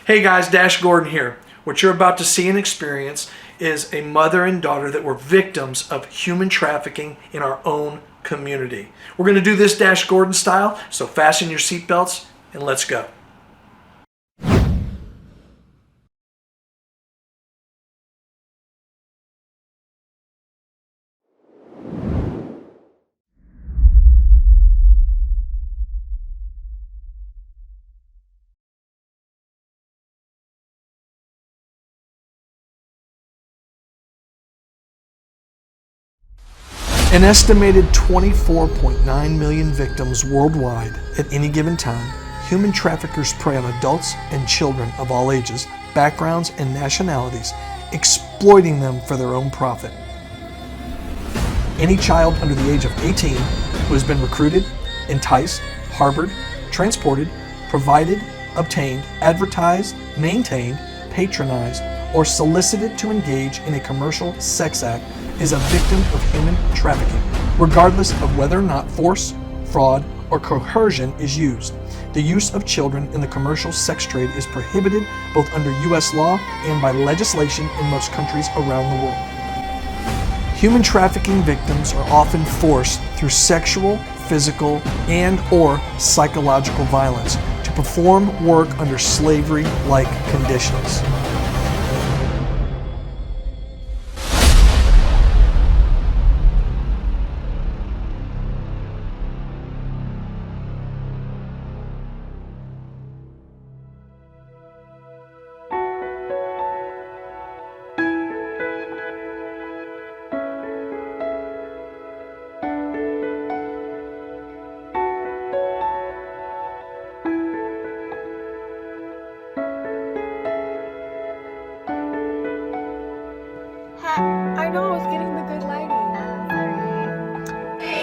Hey guys, Dash Gordon here. What you're about to see and experience is a mother and daughter that were victims of human trafficking in our own community. We're going to do this Dash Gordon style, so fasten your seatbelts and let's go. An estimated 24.9 million victims worldwide at any given time, human traffickers prey on adults and children of all ages, backgrounds, and nationalities, exploiting them for their own profit. Any child under the age of 18 who has been recruited, enticed, harbored, transported, provided, obtained, advertised, maintained, patronized, or solicited to engage in a commercial sex act is a victim of human trafficking, regardless of whether or not force, fraud, or coercion is used. The use of children in the commercial sex trade is prohibited both under U.S. law and by legislation in most countries around the world. Human trafficking victims are often forced through sexual, physical, and/or psychological violence to perform work under slavery-like conditions. I know, I was getting the good lighting.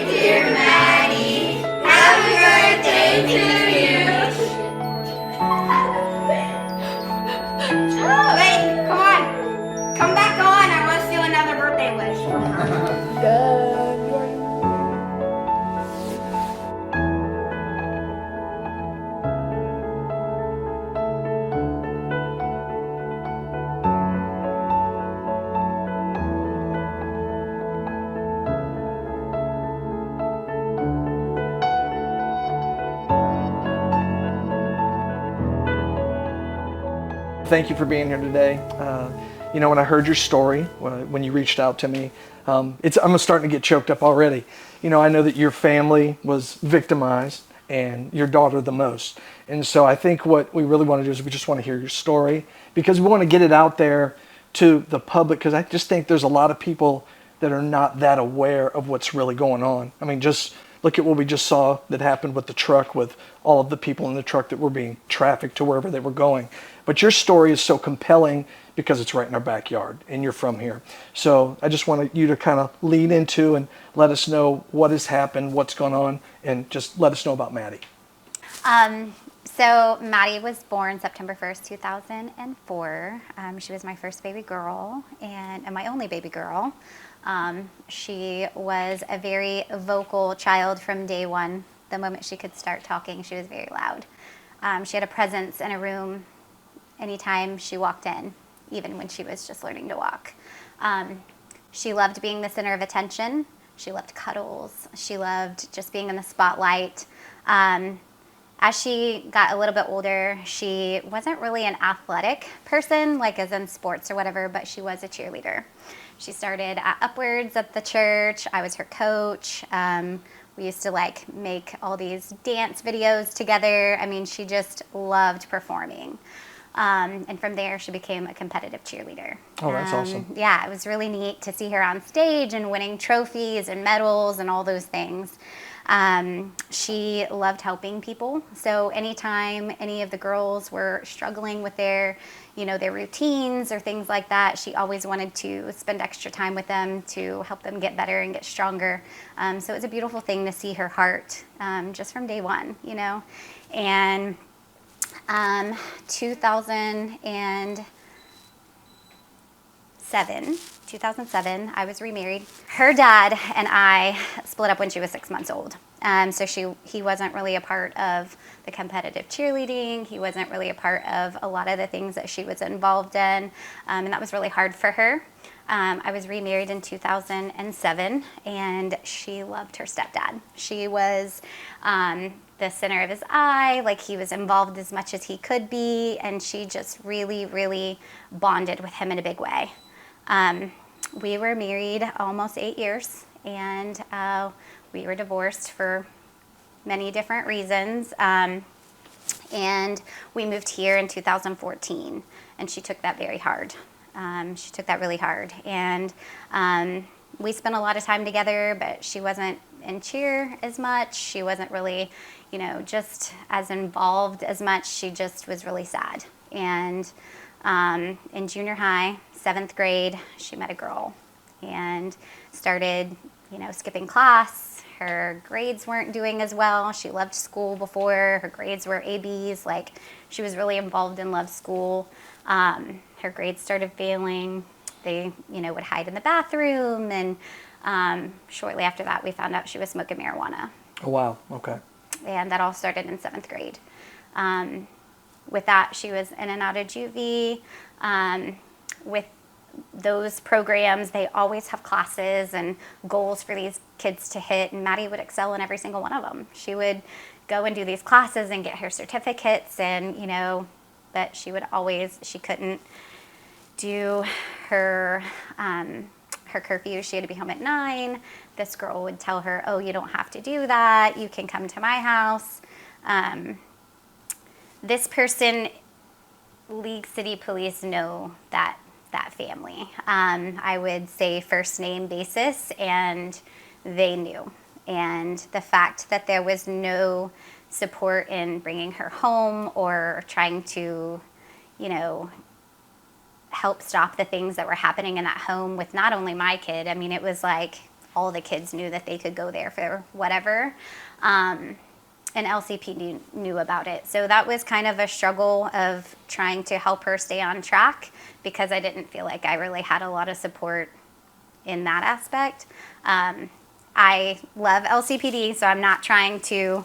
Dear Mady, happy birthday to you. Wait, come on. Come back on. I want to do another birthday wish. Thank you for being here today. When I heard your story, when you reached out to me, I'm starting to get choked up already. I know that your family was victimized and your daughter the most. And so I think what we really want to do is we just want to hear your story because we want to get it out there to the public because I just think there's a lot of people that are not that aware of what's really going on. I mean, just look at what we just saw that happened with the truck, with all of the people in the truck that were being trafficked to wherever they were going. But your story is so compelling because it's right in our backyard and you're from here. So I just wanted you to kind of lean into and let us know what has happened, what's going on, and just let us know about Mady. So Mady was born September 1st, 2004. She was my first baby girl and my only baby girl. She was a very vocal child from day one. The moment she could start talking, she was very loud. She had a presence in a room anytime she walked in, even when she was just learning to walk. She loved being the center of attention. She loved cuddles. She loved just being in the spotlight. As she got a little bit older, she wasn't really an athletic person, like as in sports or whatever, but she was a cheerleader. She started at Upwards at the church. I was her coach. We used to make all these dance videos together. I mean, she just loved performing. And from there, she became a competitive cheerleader. Oh, that's awesome. Yeah, it was really neat to see her on stage and winning trophies and medals and all those things. She loved helping people. So anytime any of the girls were struggling with their routines or things like that, she always wanted to spend extra time with them to help them get better and get stronger. So it's a beautiful thing to see her heart just from day one, And 2007, I was remarried. Her dad and I split up when she was 6 months old. So he wasn't really a part of the competitive cheerleading. He wasn't really a part of a lot of the things that she was involved in, and that was really hard for her. I was remarried in 2007, and she loved her stepdad. She was the center of his eye, like he was involved as much as he could be, and she just really, really bonded with him in a big way. We were married almost 8 years, and we were divorced for many different reasons. And we moved here in 2014, and she took that very hard. She took that really hard. And we spent a lot of time together, but she wasn't in cheer as much. She wasn't really, just as involved as much. She just was really sad. And in junior high, 7th grade, she met a girl and started, skipping class. Her grades weren't doing as well. She loved school before. Her grades were ABs. Like, she was really involved and loved school. Her grades started failing. They, would hide in the bathroom. And shortly after that, we found out she was smoking marijuana. Oh, wow. Okay. And that all started in 7th grade. With that, she was in and out of juvie. With those programs, they always have classes and goals for these kids to hit, and Mady would excel in every single one of them. She would go and do these classes and get her certificates, and but she couldn't do her curfew. She had to be home at 9. This girl would tell her, "Oh, you don't have to do that. You can come to my house." This person, League City Police know that family. I would say first name basis, and they knew. And the fact that there was no support in bringing her home or trying to, help stop the things that were happening in that home with not only my kid. I mean, it was like all the kids knew that they could go there for whatever. And LCP knew about it. So that was kind of a struggle of trying to help her stay on track, because I didn't feel like I really had a lot of support in that aspect. I love LCPD, so I'm not trying to,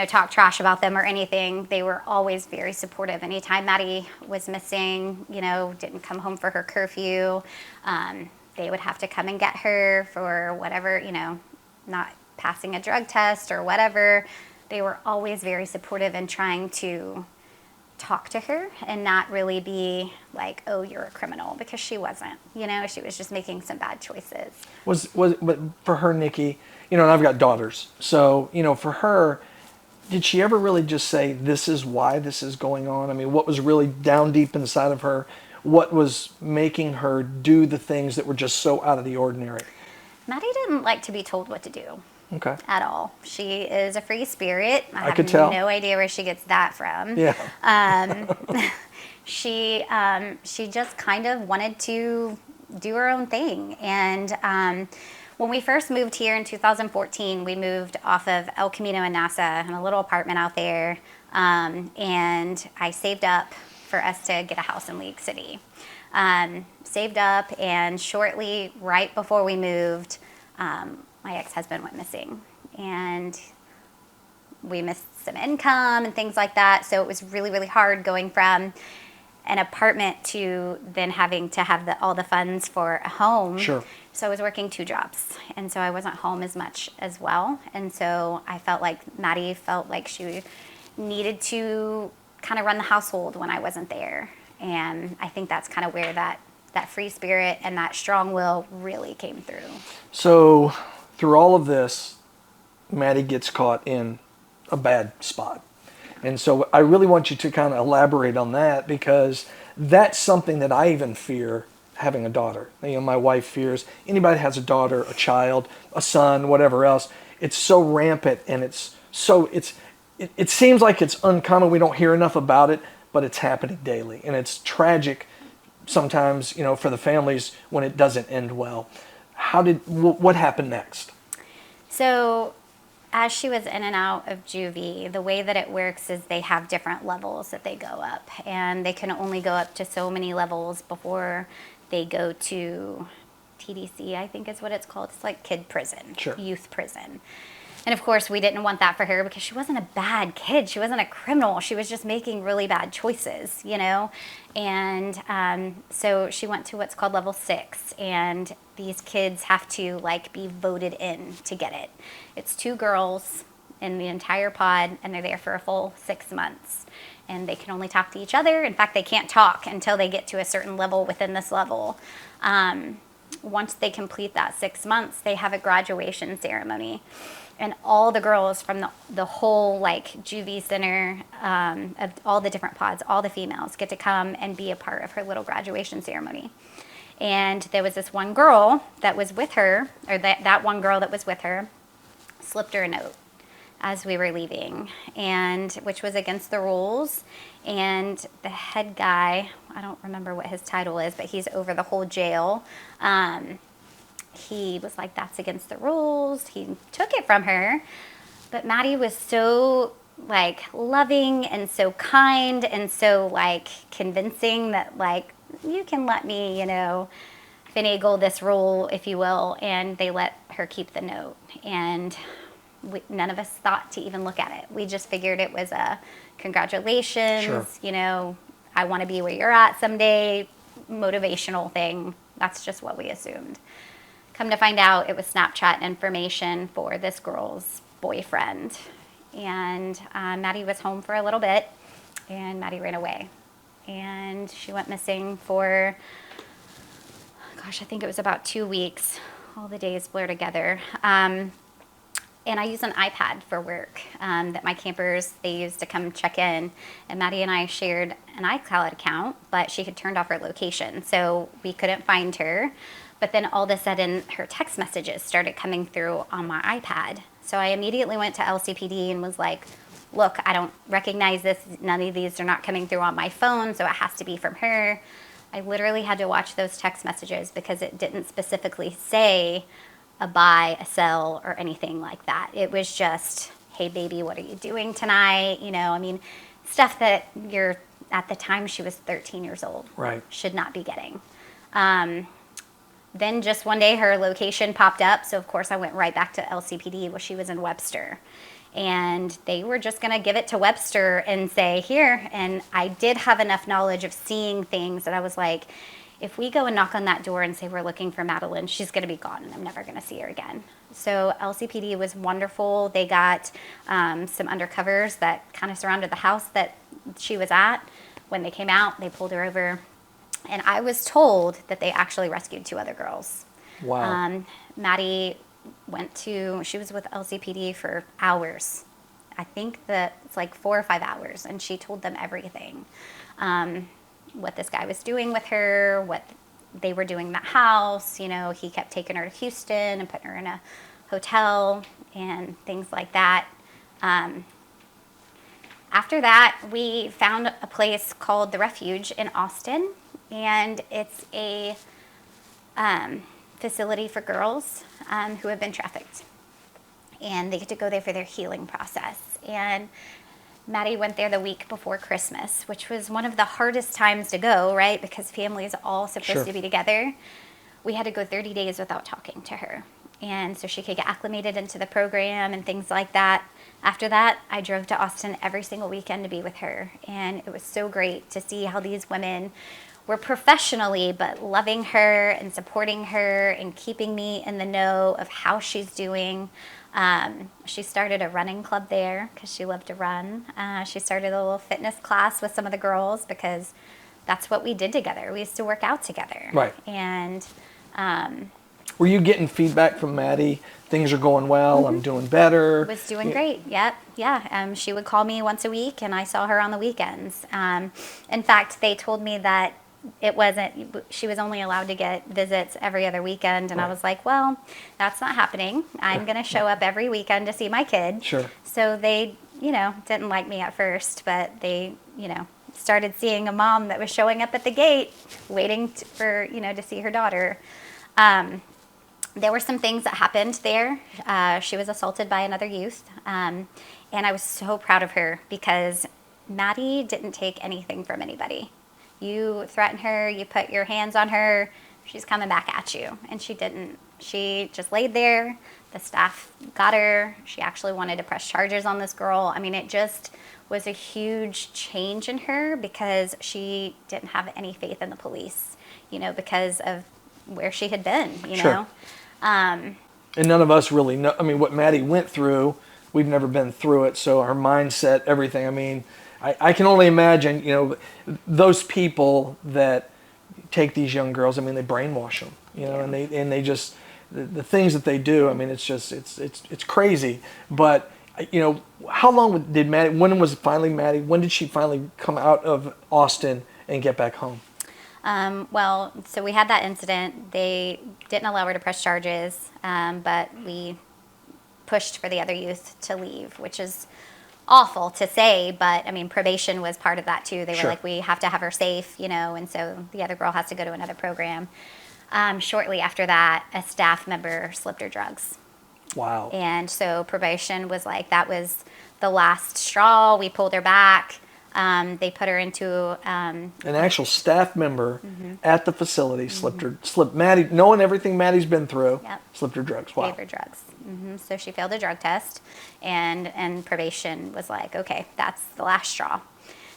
talk trash about them or anything. They were always very supportive. Anytime Mady was missing, didn't come home for her curfew, they would have to come and get her for whatever, not passing a drug test or whatever. They were always very supportive in trying to talk to her and not really be like, "Oh, you're a criminal," because she wasn't. She was just making some bad choices. But for her, Nikki, and I've got daughters, so for her, did she ever really just say, "This is why this is going on"? I mean, what was really down deep inside of her? What was making her do the things that were just so out of the ordinary? Mady didn't like to be told what to do. Okay. At all. She is a free spirit. I could have tell. no idea where she gets that from. Yeah. She just kind of wanted to do her own thing. And when we first moved here in 2014, we moved off of El Camino in NASA in a little apartment out there. And I saved up for us to get a house in League City. Saved up, and shortly, right before we moved, my ex-husband went missing, and we missed some income and things like that. So it was really, really hard going from an apartment to then having to have all the funds for a home. Sure. So I was working 2 jobs, and so I wasn't home as much as well. And so I felt like Mady felt like she needed to kind of run the household when I wasn't there. And I think that's kind of where that free spirit and that strong will really came through. So through all of this, Mady gets caught in a bad spot. And so I really want you to kind of elaborate on that, because that's something that I even fear having a daughter. My wife fears anybody that has a daughter, a child, a son, whatever else. It's so rampant, and it seems like it's uncommon. We don't hear enough about it, but it's happening daily. And it's tragic sometimes, for the families when it doesn't end well. What happened next? So as she was in and out of juvie, the way that it works is they have different levels that they go up, and they can only go up to so many levels before they go to TDC, I think is what it's called. It's like kid prison, Sure. Youth prison. And of course, we didn't want that for her because she wasn't a bad kid. She wasn't a criminal. She was just making really bad choices, you know? And so she went to what's called level 6. And these kids have to like be voted in to get it. It's 2 girls in the entire pod, and they're there for a full 6 months. And they can only talk to each other. In fact, they can't talk until they get to a certain level within this level. Once they complete that 6 months, they have a graduation ceremony. And all the girls from the whole like juvie center, of all the different pods, all the females get to come and be a part of her little graduation ceremony. And there was this one girl that was with her, or that one girl that was with her, slipped her a note as we were leaving, and which was against the rules. And the head guy, I don't remember what his title is, but he's over the whole jail. He was like, that's against the rules. He took it from her. But Mady was so like loving and so kind and so like convincing that like, you can let me, you know, finagle this rule, if you will. And they let her keep the note. And none of us thought to even look at it. We just figured it was a congratulations, Sure. you know, I want to be where you're at someday, motivational thing. That's just what we assumed. Come to find out, it was Snapchat information for this girl's boyfriend. And Mady was home for a little bit, and Mady ran away. And she went missing for, gosh, I think it was about 2 weeks. All the days blur together. And I use an iPad for work that my campers, they use to come check in. And Mady and I shared an iCloud account, but she had turned off her location, so we couldn't find her. But then all of a sudden, her text messages started coming through on my iPad. So I immediately went to LCPD and was like, look, I don't recognize this. None of these are not coming through on my phone, so it has to be from her. I literally had to watch those text messages because it didn't specifically say a buy, a sell, or anything like that. It was just, hey, baby, what are you doing tonight? You know, I mean, stuff that you're, at the time she was 13 years old, Right. should not be getting. Then just one day her location popped up. So of course I went right back to LCPD where she was in Webster. And they were just going to give it to Webster and say, here. And I did have enough knowledge of seeing things that I was like, if we go and knock on that door and say we're looking for Madeline, she's going to be gone and I'm never going to see her again. So LCPD was wonderful. They got some undercovers that kind of surrounded the house that she was at. When they came out, they pulled her over. And I was told that they actually rescued 2 other girls. Wow. Mady she was with LCPD for hours. I think that it's like 4 or 5 hours. And she told them everything. What this guy was doing with her, what they were doing in that house. You know, he kept taking her to Houston and putting her in a hotel and things like that. After that, we found a place called The Refuge in Austin. And it's a facility for girls who have been trafficked. And they get to go there for their healing process. And Mady went there the week before Christmas, which was one of the hardest times to go, right? Because families are all supposed Sure. to be together. We had to go 30 days without talking to her. And so she could get acclimated into the program and things like that. After that, I drove to Austin every single weekend to be with her. And it was so great to see how these women were professionally, but loving her and supporting her and keeping me in the know of how she's doing. She started a running club there because she loved to run. She started a little fitness class with some of the girls because that's what we did together. We used to work out together. Right. And Were you getting feedback from Mady? Things are going well. I'm doing better. was doing great. Yep. Yeah. She would call me once a week and I saw her on the weekends. In fact, they told me that she was only allowed to get visits every other weekend. And I was like, well, that's not happening. I'm going to show up every weekend to see my kid. Sure. So they, didn't like me at first, but they, started seeing a mom that was showing up at the gate waiting for, to see her daughter. There were some things that happened there. She was assaulted by another youth. And I was so proud of her because Mady didn't take anything from anybody. You threaten her, you put your hands on her, she's coming back at you. And she didn't. She just laid there. The staff got her. She actually wanted to press charges on this girl. I mean, it just was a huge change in her because she didn't have any faith in the police, because of where she had been, Sure. know. And none of us really know. I mean, what Mady went through, we've never been through it. So her mindset, everything. I mean, I can only imagine, those people that take these young girls. I mean, they brainwash them, and they just the things that they do. I mean, it's just it's crazy. But how long did Mady? When was finally Mady? When did she finally come out of Austin and get back home? Well, so we had that incident. They didn't allow her to press charges, but we pushed for the other youth to leave, which is awful to say, but I mean, probation was part of that too. They were Sure. like, we have to have her safe, and so the other girl has to go to another program. Shortly after that, a staff member slipped her drugs. Wow. And so probation was like, that was the last straw. We pulled her back. They put her into An actual staff member Mm-hmm. at the facility slipped Mady, knowing everything Maddie's been through, Yep. slipped her drugs. Wow. gave her drugs. So she failed a drug test, and probation was like, okay, that's the last straw.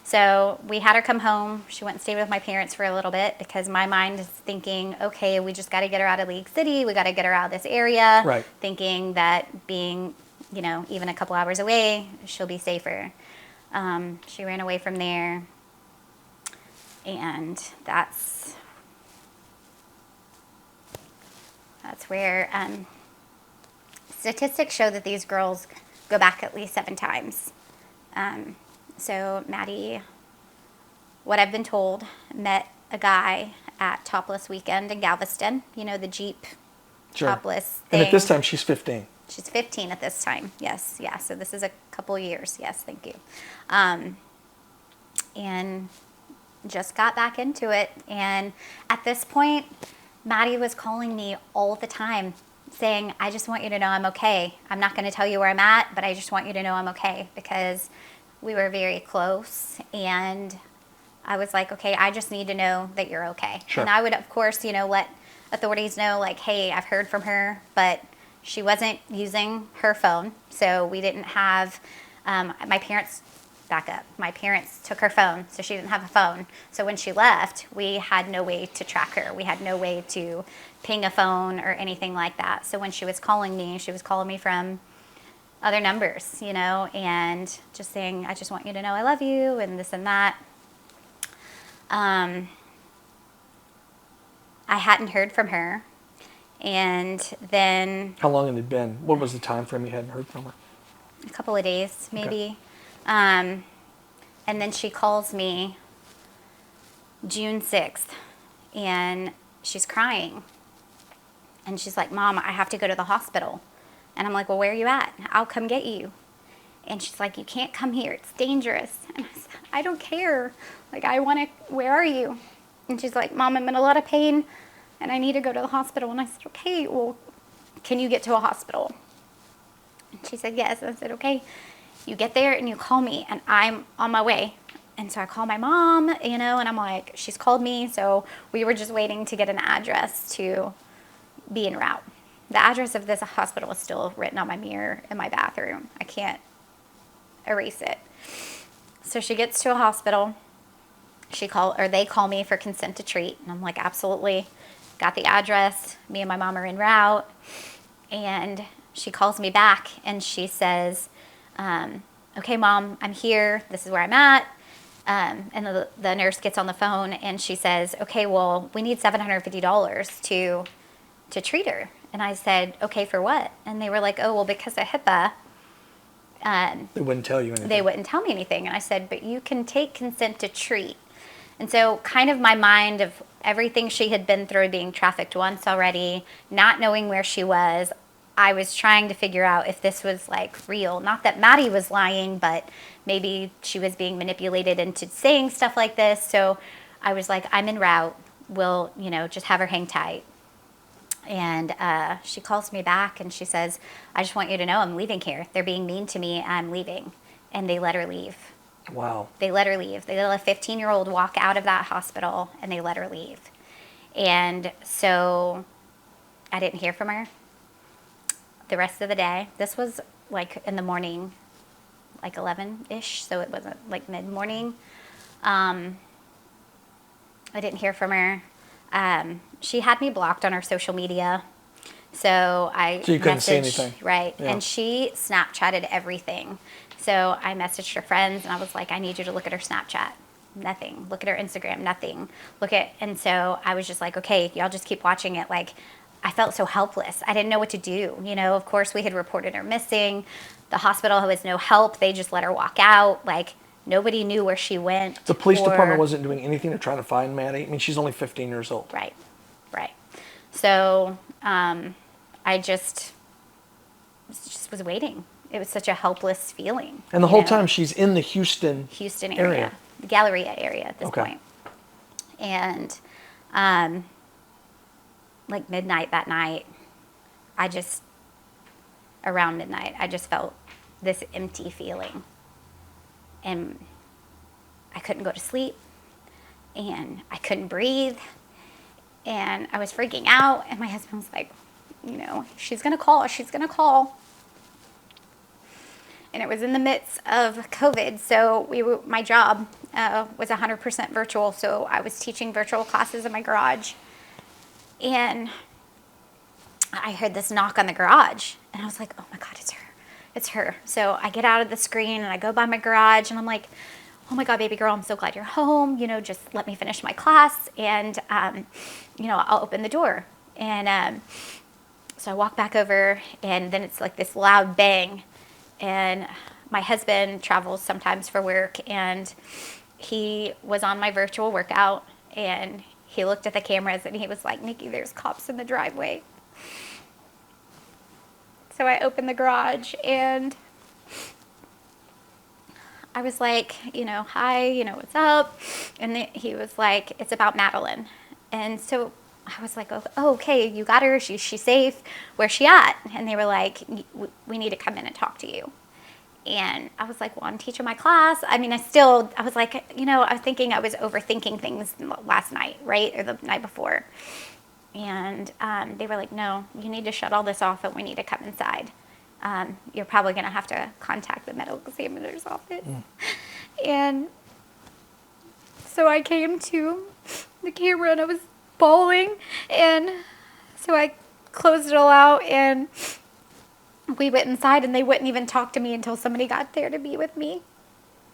So we had her come home. She went and stayed with my parents for a little bit because my mind is thinking, okay, we just got to get her out of League City. We got to get her out of this area. Right. Thinking that being, even a couple hours away, she'll be safer. She ran away from there, and that's where statistics show that these girls go back at least 7 times. So Mady, what I've been told, met a guy at Topless Weekend in Galveston, the Jeep Sure. topless And thing. at this time, she's 15. She's 15 at this time. Yes, yeah. So this is a couple years. Yes, thank you. And just got back into it. And at this point, Mady was calling me all the time saying, I just want you to know I'm okay. I'm not going to tell you where I'm at, but I just want you to know I'm okay, because we were very close. And I was like, okay, I just need to know that you're okay. Sure. And I would, of course, let authorities know, like, hey, I've heard from her, but she wasn't using her phone. So we didn't have, my parents, back up, my parents took her phone, so she didn't have a phone. So when she left, we had no way to track her. We had no way to ping a phone or anything like that. So when she was calling me, she was calling me from other numbers, and just saying, I just want you to know I love you, and this and that. I hadn't heard from her. And then How long had it been? What was the time frame you hadn't heard from her? a couple of days, maybe. Okay. And then she calls me June 6th, and she's crying. And she's like, Mom, I have to go to the hospital. And I'm like, well, where are you at? I'll come get you. And she's like, you can't come here. It's dangerous. And I said, I don't care. Like, where are you? And she's like, Mom, I'm in a lot of pain, and I need to go to the hospital. And I said, okay, well, can you get to a hospital? And she said, yes. And I said, okay, you get there and you call me, and I'm on my way. And so I call my mom, and I'm like, she's called me. So we were just waiting to get an address to be en route. The address of this hospital is still written on my mirror in my bathroom. I can't erase it. So she gets to a hospital. They call me for consent to treat. And I'm like, absolutely. Got the address. Me and my mom are en route. And she calls me back and she says, okay, Mom, I'm here. This is where I'm at. And the nurse gets on the phone and she says, okay, well, we need $750 to treat her. And I said, okay, for what? And they were like, oh, well, because of HIPAA, They wouldn't tell you anything. they wouldn't tell me anything. And I said, but you can take consent to treat. And so kind of my mind of everything she had been through, being trafficked once already, not knowing where she was, I was trying to figure out if this was like real. Not that Mady was lying, but maybe she was being manipulated into saying stuff like this. So I was like, I'm en route. We'll, just have her hang tight. And she calls me back and she says, I just want you to know I'm leaving here. They're being mean to me. I'm leaving. And they let her leave. Wow. They let her leave. They let a 15-year-old walk out of that hospital and they let her leave. And so I didn't hear from her the rest of the day. This was like in the morning, like 11-ish, so it wasn't like mid-morning. I didn't hear from her. She had me blocked on her social media. So So you couldn't see anything. Right. Yeah. And she Snapchatted everything. So I messaged her friends and I was like, I need you to look at her Snapchat. Nothing. Look at her Instagram. Nothing. And so I was just like, okay, y'all just keep watching it. Like, I felt so helpless. I didn't know what to do. You know, of course we had reported her missing. The hospital was no help. They just let her walk out. Like, nobody knew where she went. The police department wasn't doing anything to try to find Mady. I mean, she's only 15 years old. Right. Right. So, I just was waiting. It was such a helpless feeling. And the whole time she's in the Houston area. Galleria area at this Okay. point. And like midnight that night, around midnight, I just felt this empty feeling. And I couldn't go to sleep. And I couldn't breathe. And I was freaking out. And my husband was like, you know, she's going to call. She's going to call. And it was in the midst of COVID. So my job was 100% virtual. So I was teaching virtual classes in my garage. And I heard this knock on the garage. And I was like, oh my God, it's her. It's her. So I get out of the screen and I go by my garage and I'm like, oh my God, baby girl, I'm so glad you're home. You know, just let me finish my class and, you know, I'll open the door. And so I walk back over and then it's like this loud bang. And my husband travels sometimes for work and he was on my virtual workout and he looked at the cameras and he was like, Nikki, there's cops in the driveway. So I opened the garage and I was like, you know, hi, you know, what's up? And he was like, it's about Madeline. And so I was like, oh, okay, you got her. She's safe. Where's she at? And they were like, we need to come in and talk to you. And I was like, well, I'm teaching my class. I mean, I was like, you know, I was thinking I was overthinking things last night, right? Or the night before. And they were like, no, you need to shut all this off and we need to come inside. You're probably going to have to contact the medical examiner's office. And so I came to the camera and I was bawling. And so I closed it all out and we went inside and they wouldn't even talk to me until somebody got there to be with me.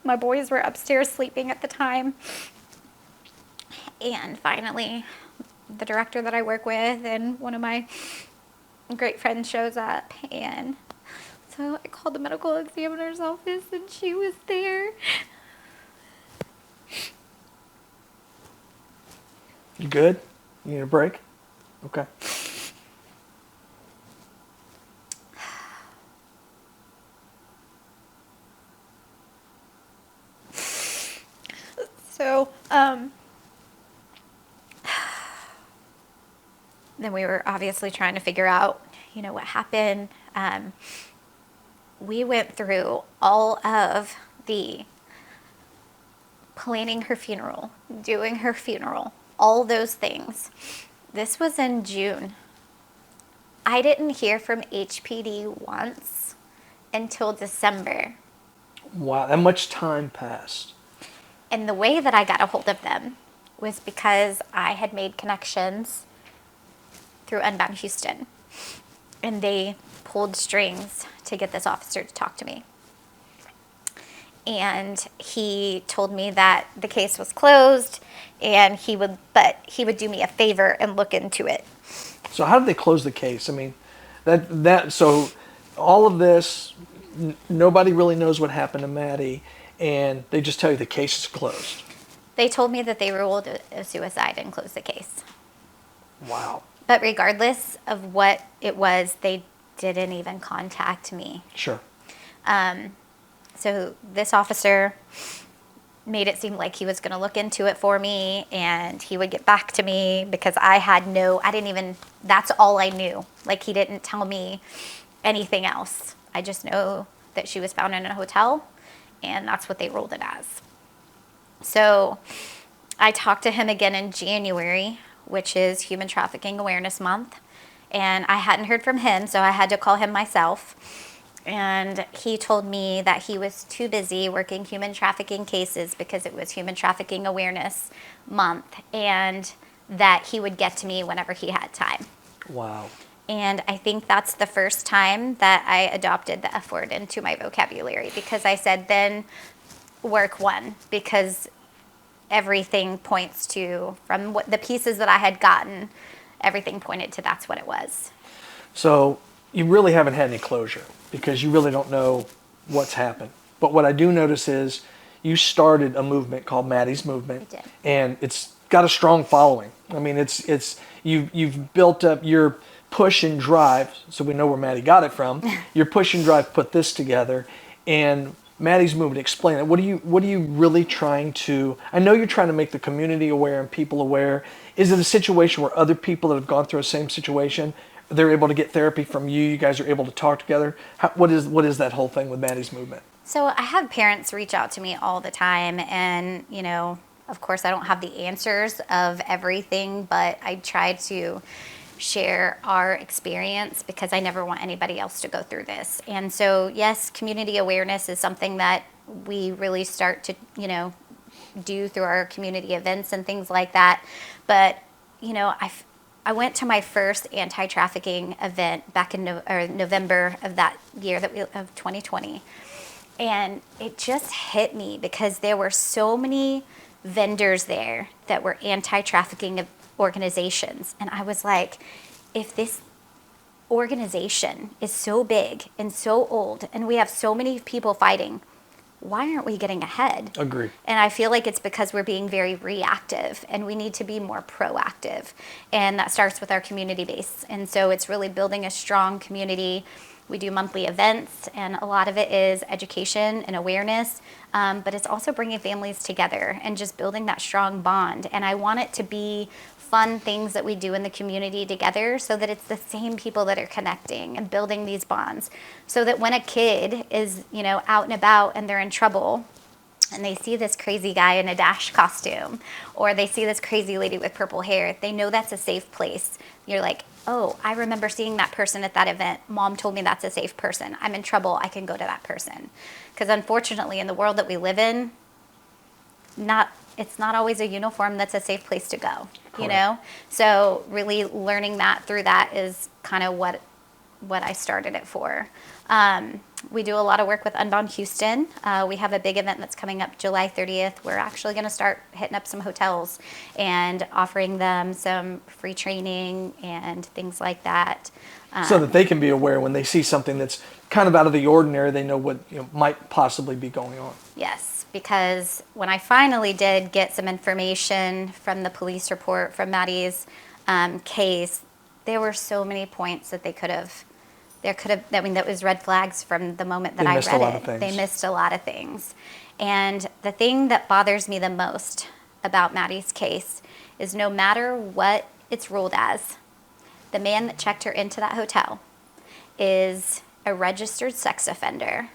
My boys were upstairs sleeping at the time. And finally, the director that I work with and one of my great friends shows up. And so I called the medical examiner's office and she was there. You good? You need a break? Okay. So, then we were obviously trying to figure out, you know, what happened. We went through all of the planning her funeral, doing her funeral, all those things. This was in June. I didn't hear from HPD once until December. Wow, that much time passed. And the way that I got a hold of them was because I had made connections through Unbound Houston. And they pulled strings to get this officer to talk to me. And he told me that the case was closed and he would do me a favor and look into it. So how did they close the case? I mean, so all of this, nobody really knows what happened to Mady, and they just tell you the case is closed. They told me that they ruled a suicide and closed the case. Wow. But regardless of what it was, they didn't even contact me. Sure. So this officer made it seem like he was going to look into it for me and he would get back to me because that's all I knew. Like, he didn't tell me anything else. I just know that she was found in a hotel and that's what they ruled it as. So I talked to him again in January which is Human Trafficking Awareness Month. And I hadn't heard from him, so I had to call him myself. And he told me that he was too busy working human trafficking cases because it was Human Trafficking Awareness Month, and that he would get to me whenever he had time. Wow. And I think that's the first time that I adopted the F word into my vocabulary, because I said, then work one, because everything points to, from what the pieces that I had gotten, everything pointed to that's what it was. So you really haven't had any closure because you really don't know what's happened. But what I do notice is you started a movement called Mady's Movement. I did. And it's got a strong following. I mean, you've built up your push and drive, so we know where Mady got it from. Your push and drive put this together, and Mady's Movement. Explain it. What are you really trying to? I know you're trying to make the community aware and people aware. Is it a situation where other people that have gone through the same situation, they're able to get therapy from you? You guys are able to talk together. What is that whole thing with Mady's Movement? So I have parents reach out to me all the time, and of course I don't have the answers of everything, but I try to share our experience because I never want anybody else to go through this. And so, yes, community awareness is something that we really start to, do through our community events and things like that. But, I went to my first anti-trafficking event back in November of that year of 2020. And it just hit me because there were so many vendors there that were anti-trafficking organizations. And I was like, if this organization is so big and so old and we have so many people fighting, why aren't we getting ahead? Agree. And I feel like it's because we're being very reactive, and we need to be more proactive. And that starts with our community base. And so it's really building a strong community. We do monthly events, and a lot of it is education and awareness, but it's also bringing families together and just building that strong bond. And I want it to be fun things that we do in the community together, so that it's the same people that are connecting and building these bonds, so that when a kid is, out and about and they're in trouble and they see this crazy guy in a Dash costume, or they see this crazy lady with purple hair, they know that's a safe place. You're like, oh, I remember seeing that person at that event. Mom told me that's a safe person. I'm in trouble. I can go to that person. Because unfortunately, in the world that we live in, it's not always a uniform that's a safe place to go, So really learning that through that is kind of what I started it for. We do a lot of work with Unbound Houston. We have a big event that's coming up July 30th. We're actually going to start hitting up some hotels and offering them some free training and things like that. So that they can be aware when they see something that's kind of out of the ordinary, they know what might possibly be going on. Yes, because when I finally did get some information from the police report from Mady's case, there were so many points that that was red flags from the moment that I read it. They missed a lot of things. And the thing that bothers me the most about Mady's case is no matter what it's ruled as, the man that checked her into that hotel is a registered sex offender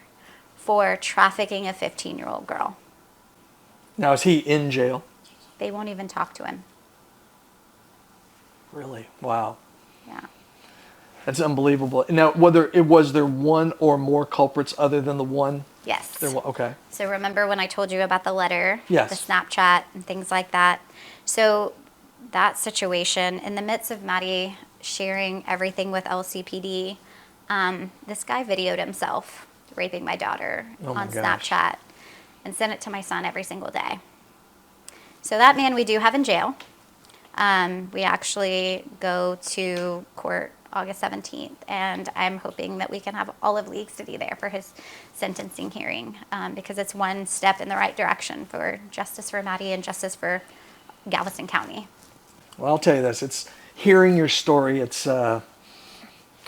for trafficking a 15-year-old girl. Now, is he in jail? They won't even talk to him. Really? Wow. Yeah. That's unbelievable. Now, was there one or more culprits other than the one? Yes. Okay. So remember when I told you about the letter, yes, the Snapchat and things like that? So that situation, in the midst of Mady sharing everything with LCPD, this guy videoed himself raping my daughter on Snapchat and sent it to my son every single day. So that man we do have in jail. We actually go to court August 17th, and I'm hoping that we can have all of League City there for his sentencing hearing, because it's one step in the right direction for justice for Mady and justice for Galveston County. Well, I'll tell you this: it's hearing your story. It's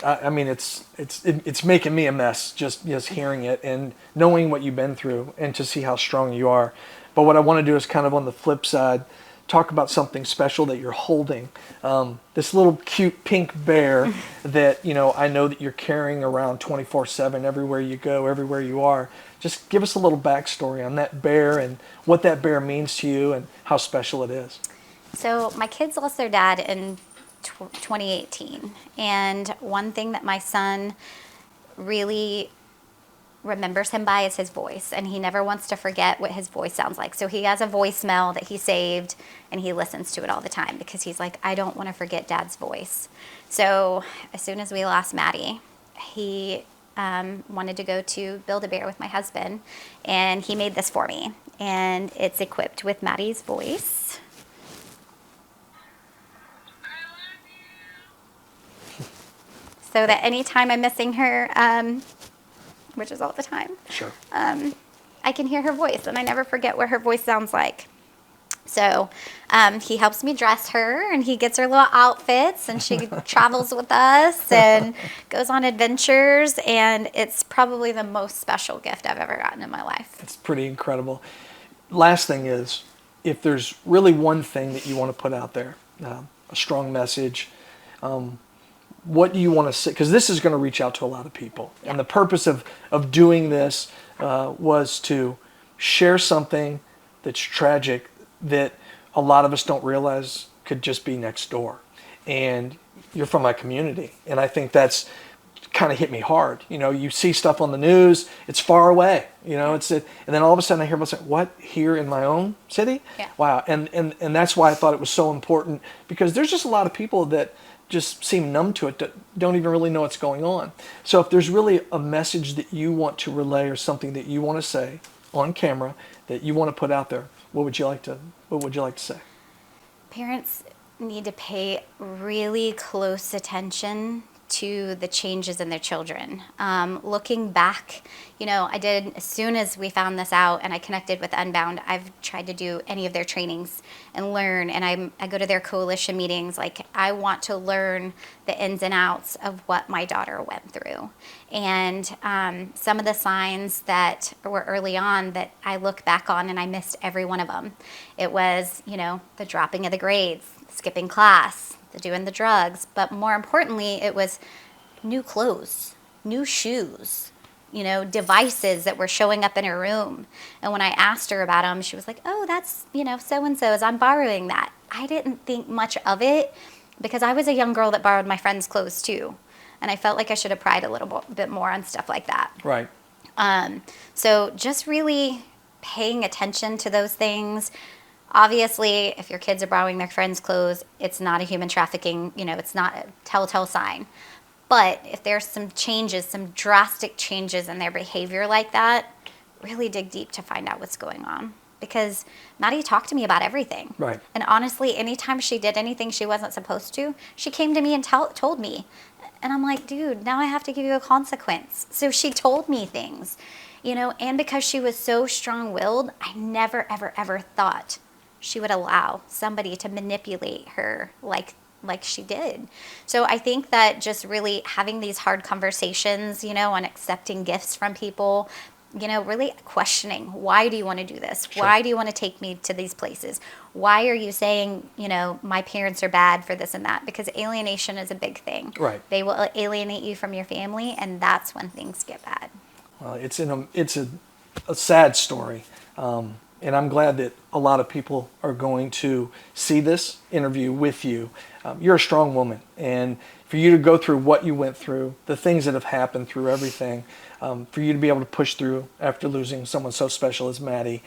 it's making me a mess just hearing it and knowing what you've been through, and to see how strong you are. But what I want to do is kind of on the flip side, talk about something special that you're holding. This little cute pink bear that, I know that you're carrying around 24/7 everywhere you go, everywhere you are. Just give us a little backstory on that bear and what that bear means to you and how special it is. So my kids lost their dad in 2018. And one thing that my son really remembers him by is his voice, and he never wants to forget what his voice sounds like. So he has a voicemail that he saved, and he listens to it all the time because he's like, I don't want to forget Dad's voice. So as soon as we lost Mady, he wanted to go to Build-A-Bear with my husband, and he made this for me, and it's equipped with Maddie's voice. So that anytime I'm missing her, which is all the time. Sure. I can hear her voice, and I never forget what her voice sounds like. So he helps me dress her, and he gets her little outfits, and she travels with us and goes on adventures, and it's probably the most special gift I've ever gotten in my life. It's pretty incredible. Last thing is, if there's really one thing that you want to put out there, a strong message, what do you want to say? Because this is going to reach out to a lot of people. Yeah. And the purpose of doing this was to share something that's tragic that a lot of us don't realize could just be next door. And you're from my community. And I think that's kind of hit me hard. You know, you see stuff on the news, it's far away. You know, and then all of a sudden I hear people say, what, here in my own city? Yeah. Wow. And that's why I thought it was so important, because there's just a lot of people that just seem numb to it, that don't even really know what's going on. So if there's really a message that you want to relay, or something that you want to say on camera that you want to put out there, what would you like to say? Parents need to pay really close attention to the changes in their children. Looking back, you know, I did, as soon as we found this out and I connected with Unbound, I've tried to do any of their trainings and learn, and I go to their coalition meetings. Like, I want to learn the ins and outs of what my daughter went through. And some of the signs that were early on that I look back on, and I missed every one of them. It was, you know, the dropping of the grades, skipping class, doing the drugs, but more importantly, it was new clothes, new shoes, you know, devices that were showing up in her room. And when I asked her about them, she was like, oh, that's, you know, so-and-so's, I'm borrowing that. I didn't think much of it because I was a young girl that borrowed my friends' clothes too. And I felt like I should have pried a little bit more on stuff like that. Right. So just really paying attention to those things. Obviously, if your kids are borrowing their friends' clothes, it's not a human trafficking, you know, it's not a telltale sign. But if there's some changes, some drastic changes in their behavior like that, really dig deep to find out what's going on. Because Mady talked to me about everything. Right. And honestly, anytime she did anything she wasn't supposed to, she came to me and told me. And I'm like, dude, now I have to give you a consequence. So she told me things, you know, and because she was so strong-willed, I never, ever, ever thought she would allow somebody to manipulate her like she did. So I think that just really having these hard conversations, you know, and accepting gifts from people, you know, really questioning, why do you want to do this? Sure. Why do you want to take me to these places? Why are you saying, you know, my parents are bad for this and that? Because alienation is a big thing. Right. They will alienate you from your family, and that's when things get bad. Well, it's a sad story. And I'm glad that a lot of people are going to see this interview with you. You're a strong woman, and for you to go through what you went through, the things that have happened through everything, for you to be able to push through after losing someone so special as Mady,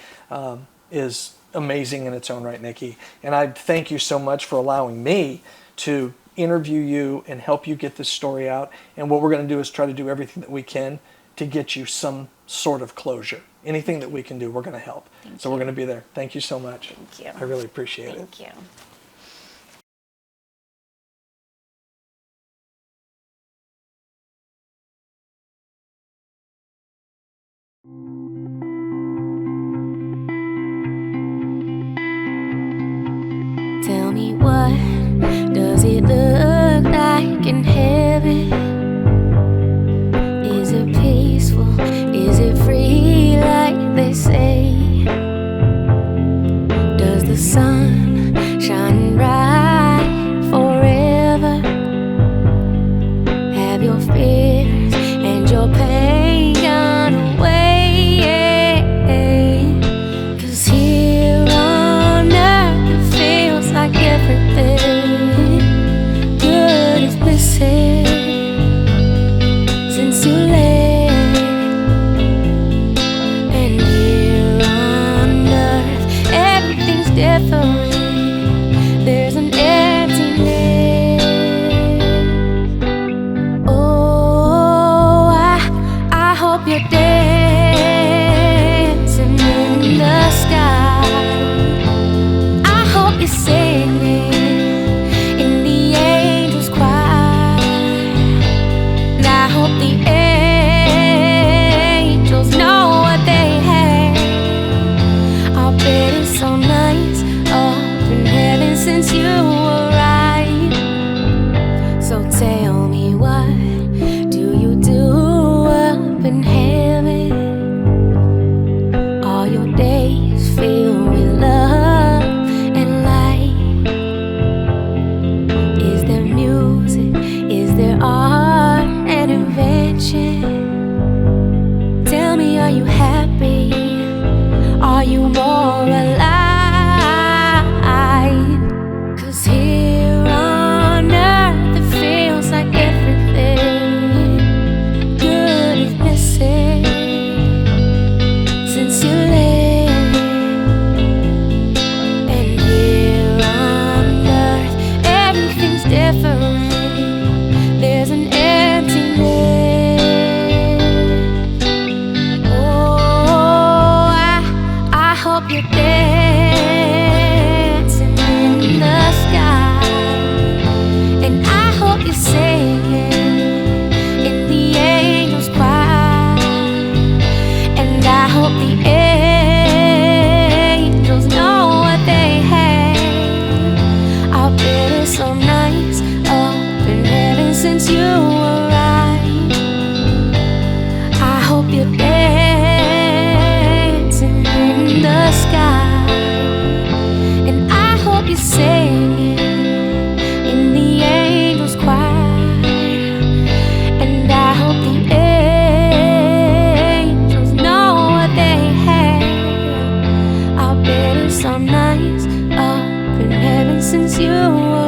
is amazing in its own right, Nikki. And I thank you so much for allowing me to interview you and help you get this story out. And what we're going to do is try to do everything that we can to get you some sort of closure. Anything that we can do, we're going to help. So we're going to be there. Thank you so much. Thank you. I really appreciate it. Thank you. Tell me, what does it look like in heaven? Is it peaceful? Is it free like they say? Does the sun shine bright forever? Have your fears and your pain gone away? 'Cause here on earth it feels like since you arrived. So tell me, what do you do up in heaven? All your days filled with love and light. Is there music? Is there art and invention? Tell me, are you happy? Are you more alive? 'Cause here on earth it feels like everything good is missing since you left. And here on earth everything's different. There's an emptiness. Oh, I hope you're dancing in the sky, and I hope you're singing in the angels' choir, and I hope the angels know what they have. I bet it's so nice up in heaven since you arrived. I hope you're dancing in the sky, and I hope you're singing in the angels' choir, and I hope the angels know what they have. I bet it's so nice up in heaven since you arrived.